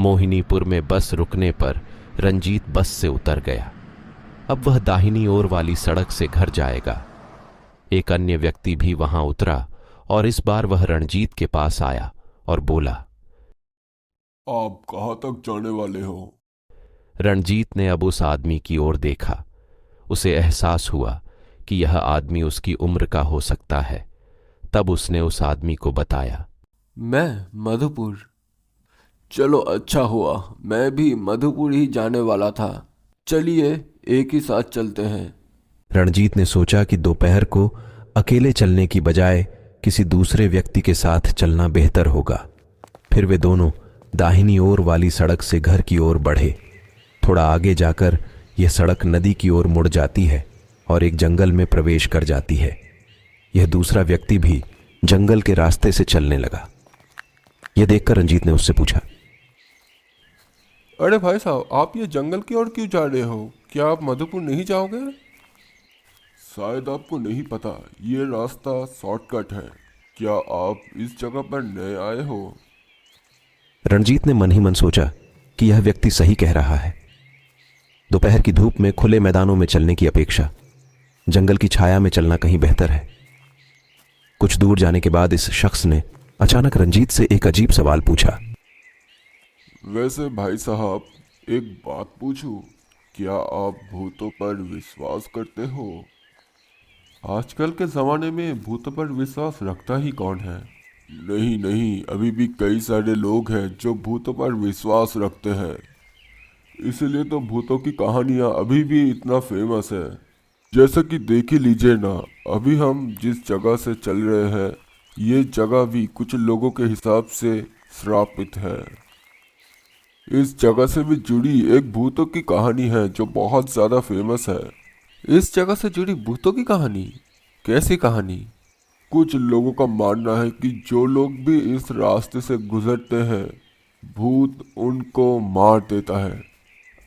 मोहिनीपुर में बस रुकने पर रंजीत बस से उतर गया। अब वह दाहिनी ओर वाली सड़क से घर जाएगा। एक अन्य व्यक्ति भी वहां उतरा और इस बार वह रणजीत के पास आया और बोला, आप कहाँ तक जाने वाले हो? रणजीत ने अब उस आदमी की ओर देखा। उसे एहसास हुआ कि यह आदमी उसकी उम्र का हो सकता है। तब उसने उस आदमी को बताया, मैं मधुपुर। चलो अच्छा हुआ, मैं भी मधुपुर ही जाने वाला था। चलिए एक ही साथ चलते हैं। रणजीत ने सोचा कि दोपहर को अकेले चलने की बजाय किसी दूसरे व्यक्ति के साथ चलना बेहतर होगा। फिर वे दोनों दाहिनी ओर वाली सड़क से घर की ओर बढ़े। थोड़ा आगे जाकर यह सड़क नदी की ओर मुड़ जाती है और एक जंगल में प्रवेश कर जाती है। यह दूसरा व्यक्ति भी जंगल के रास्ते से चलने लगा। यह देखकर रंजीत ने उससे पूछा, अरे भाई साहब, आप ये जंगल की ओर क्यों जा रहे हो? क्या आप मधुपुर नहीं जाओगे? शायद आपको नहीं पता, ये रास्ता शॉर्टकट है। क्या आप इस जगह पर नए आए हो? रणजीत ने मन ही मन सोचा कि यह व्यक्ति सही कह रहा है। दोपहर की धूप में खुले मैदानों में चलने की अपेक्षा जंगल की छाया में चलना कहीं बेहतर है। कुछ दूर जाने के बाद इस शख्स ने अचानक रंजीत से एक अजीब सवाल पूछा, वैसे भाई साहब, एक बात पूछूं? क्या आप भूतों पर विश्वास करते हो? आजकल के ज़माने में भूतों पर विश्वास रखता ही कौन है? नहीं नहीं, अभी भी कई सारे लोग हैं जो भूतों पर विश्वास रखते हैं। इसलिए तो भूतों की कहानियाँ अभी भी इतना फेमस है। जैसा कि देख ही लीजिए ना, अभी हम जिस जगह से चल रहे हैं, ये जगह भी कुछ लोगों के हिसाब से श्रापित है। इस जगह से भी जुड़ी एक भूतों की कहानी है जो बहुत ज़्यादा फेमस है। इस जगह से जुड़ी भूतों की कहानी? कैसी कहानी? कुछ लोगों का मानना है कि जो लोग भी इस रास्ते से गुजरते हैं, भूत उनको मार देता है।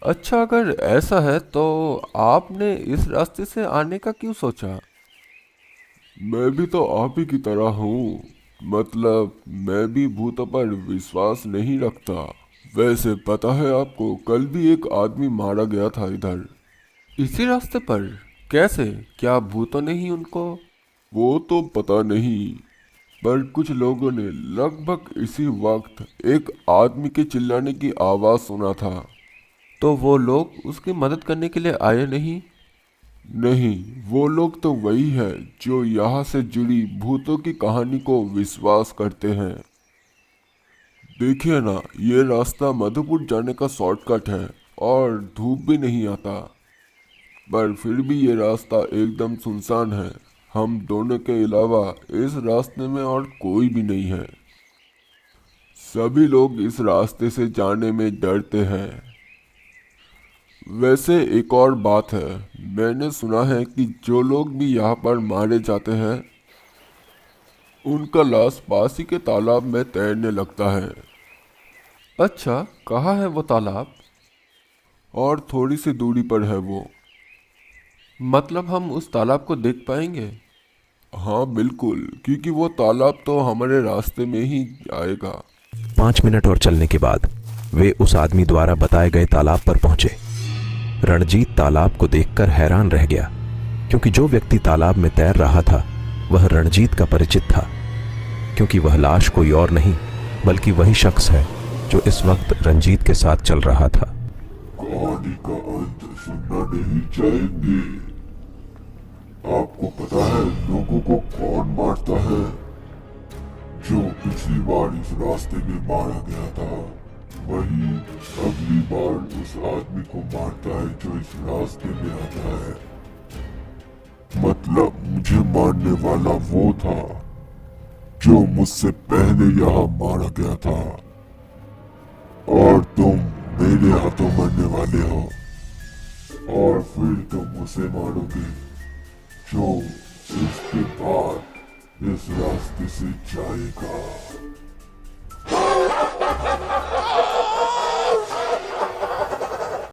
अच्छा, अगर ऐसा है तो आपने इस रास्ते से आने का क्यों सोचा? मैं भी तो आप ही की तरह हूँ। मतलब मैं भी भूतों पर विश्वास नहीं रखता। वैसे पता है आपको, कल भी एक आदमी मारा गया था इधर। इसी रास्ते पर? कैसे? क्या भूतों ने ही उनको? वो तो पता नहीं, पर कुछ लोगों ने लगभग इसी वक्त एक आदमी के चिल्लाने की आवाज़ सुना था। तो वो लोग उसकी मदद करने के लिए आए नहीं? नहीं, वो लोग तो वही है जो यहाँ से जुड़ी भूतों की कहानी को विश्वास करते हैं। देखिए ना, ये रास्ता मधुपुर जाने का शॉर्टकट है और धूप भी नहीं आता, पर फिर भी ये रास्ता एकदम सुनसान है। हम दोनों के अलावा इस रास्ते में और कोई भी नहीं है। सभी लोग इस रास्ते से जाने में डरते हैं। वैसे एक और बात है, मैंने सुना है कि जो लोग भी यहाँ पर मारे जाते हैं, उनका लाश पास ही के तालाब में तैरने लगता है। अच्छा, कहाँ है वो तालाब? और थोड़ी सी दूरी पर है वो। मतलब हम उस तालाब को देख पाएंगे? हाँ बिल्कुल, क्योंकि वो तालाब तो हमारे रास्ते में ही आएगा। 5 मिनट और चलने के बाद वे उस आदमी द्वारा बताए गए तालाब पर पहुंचे। रणजीत तालाब को देखकर हैरान रह गया, क्योंकि जो व्यक्ति तालाब में तैर रहा था वह रणजीत का परिचित था। क्योंकि वह लाश कोई और नहीं बल्कि वही शख्स है जो इस वक्त रंजीत के साथ चल रहा था। कहानी का अंत सुनना नहीं चाहेंगे? आपको पता है लोगों को कौन मारता है? जो पिछली बार इस रास्ते में मारा गया था, वही अगली बार उस आदमी को मारता है जो इस रास्ते में आता है। मतलब मुझे मारने वाला वो था जो मुझसे पहले यहाँ मारा गया था, और तुम मेरे हाथों मरने वाले हो। और फिर तुम उसे मारोगे जो इसके बाद इस रास्ते से जाएगा।